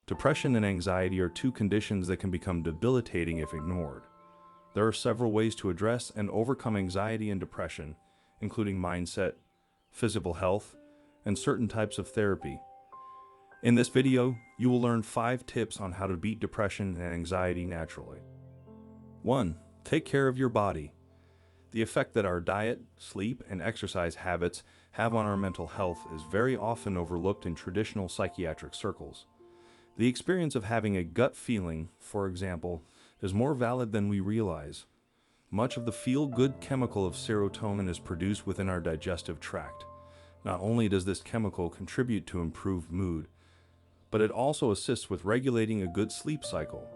Depression and anxiety are two conditions that can become debilitating if ignored. There are several ways to address and overcome anxiety and depression, including mindset, physical health, and certain types of therapy. In this video, you will learn 5 tips on how to beat depression and anxiety naturally. 1. Take care of your body. The effect that our diet, sleep, and exercise habits have on our mental health is very often overlooked in traditional psychiatric circles. The experience of having a gut feeling, for example, is more valid than we realize. Much of the feel-good chemical of serotonin is produced within our digestive tract. Not only does this chemical contribute to improved mood, but it also assists with regulating a good sleep cycle.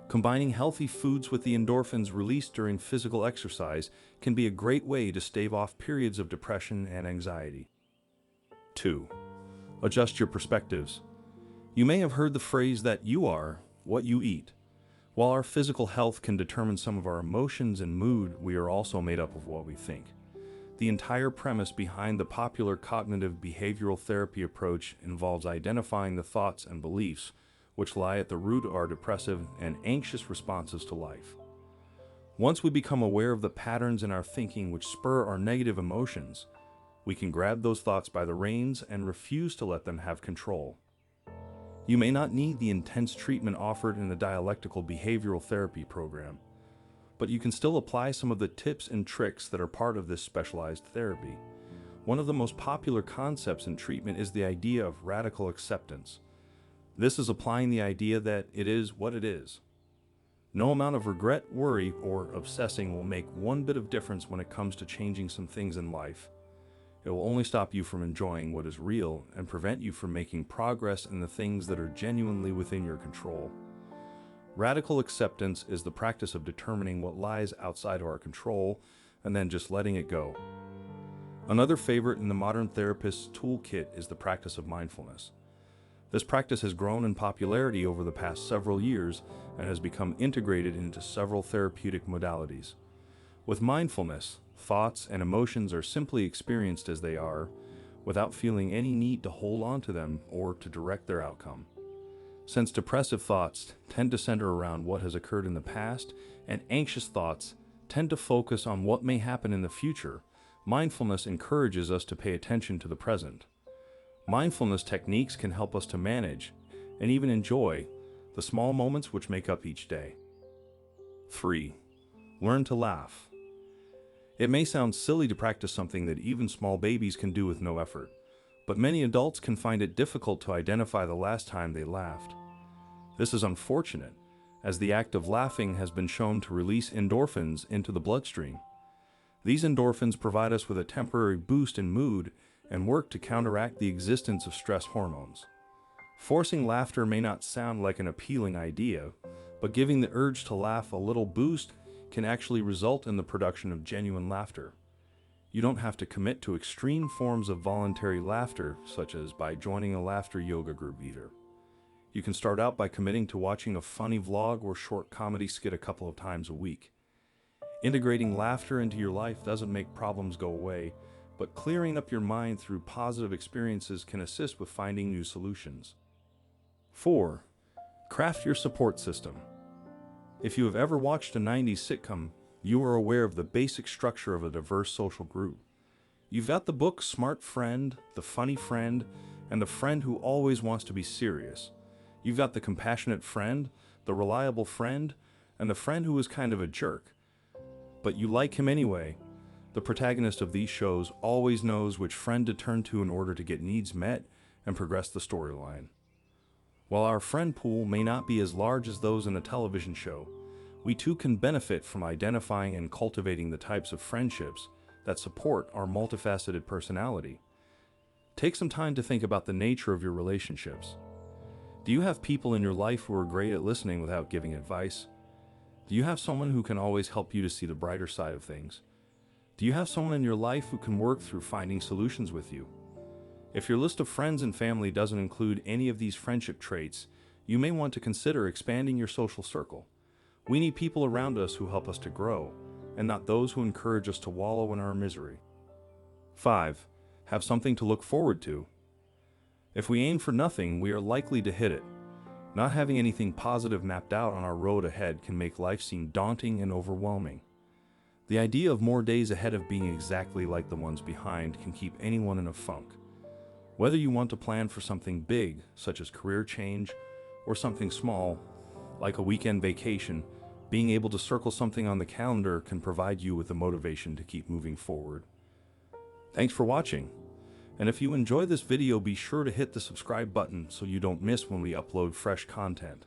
Combining healthy foods with the endorphins released during physical exercise can be a great way to stave off periods of depression and anxiety. 2. Adjust your perspectives. You may have heard the phrase that you are what you eat. While our physical health can determine some of our emotions and mood, we are also made up of what we think. The entire premise behind the popular cognitive behavioral therapy approach involves identifying the thoughts and beliefs which lie at the root of our depressive and anxious responses to life. Once we become aware of the patterns in our thinking which spur our negative emotions, we can grab those thoughts by the reins and refuse to let them have control. You may not need the intense treatment offered in the dialectical behavioral therapy program, but you can still apply some of the tips and tricks that are part of this specialized therapy. One of the most popular concepts in treatment is the idea of radical acceptance. This is applying the idea that it is what it is. No amount of regret, worry, or obsessing will make one bit of difference when it comes to changing some things in life. It will only stop you from enjoying what is real and prevent you from making progress in the things that are genuinely within your control. Radical acceptance is the practice of determining what lies outside of our control and then just letting it go. Another favorite in the modern therapist's toolkit is the practice of mindfulness. This practice has grown in popularity over the past several years and has become integrated into several therapeutic modalities. With mindfulness, thoughts and emotions are simply experienced as they are, without feeling any need to hold on to them or to direct their outcome. Since depressive thoughts tend to center around what has occurred in the past, and anxious thoughts tend to focus on what may happen in the future, mindfulness encourages us to pay attention to the present. Mindfulness techniques can help us to manage, and even enjoy, the small moments which make up each day. 3. Learn to laugh. It may sound silly to practice something that even small babies can do with no effort, but many adults can find it difficult to identify the last time they laughed. This is unfortunate, as the act of laughing has been shown to release endorphins into the bloodstream. These endorphins provide us with a temporary boost in mood and work to counteract the existence of stress hormones. Forcing laughter may not sound like an appealing idea, but giving the urge to laugh a little boost can actually result in the production of genuine laughter. You don't have to commit to extreme forms of voluntary laughter, such as by joining a laughter yoga group either. You can start out by committing to watching a funny vlog or short comedy skit a couple of times a week. Integrating laughter into your life doesn't make problems go away, but clearing up your mind through positive experiences can assist with finding new solutions. 4. Craft your support system. If you have ever watched a 90s sitcom, you are aware of the basic structure of a diverse social group. You've got the book Smart Friend, the funny friend, and the friend who always wants to be serious. You've got the compassionate friend, the reliable friend, and the friend who is kind of a jerk. But you like him anyway. The protagonist of these shows always knows which friend to turn to in order to get needs met and progress the storyline. While our friend pool may not be as large as those in a television show, we too can benefit from identifying and cultivating the types of friendships that support our multifaceted personality. Take some time to think about the nature of your relationships. Do you have people in your life who are great at listening without giving advice? Do you have someone who can always help you to see the brighter side of things? Do you have someone in your life who can work through finding solutions with you? If your list of friends and family doesn't include any of these friendship traits, you may want to consider expanding your social circle. We need people around us who help us to grow, and not those who encourage us to wallow in our misery. 5. Have something to look forward to. If we aim for nothing, we are likely to hit it. Not having anything positive mapped out on our road ahead can make life seem daunting and overwhelming. The idea of more days ahead of being exactly like the ones behind can keep anyone in a funk. Whether you want to plan for something big, such as career change, or something small, like a weekend vacation, being able to circle something on the calendar can provide you with the motivation to keep moving forward. Thanks for watching. And if you enjoy this video, be sure to hit the subscribe button so you don't miss when we upload fresh content.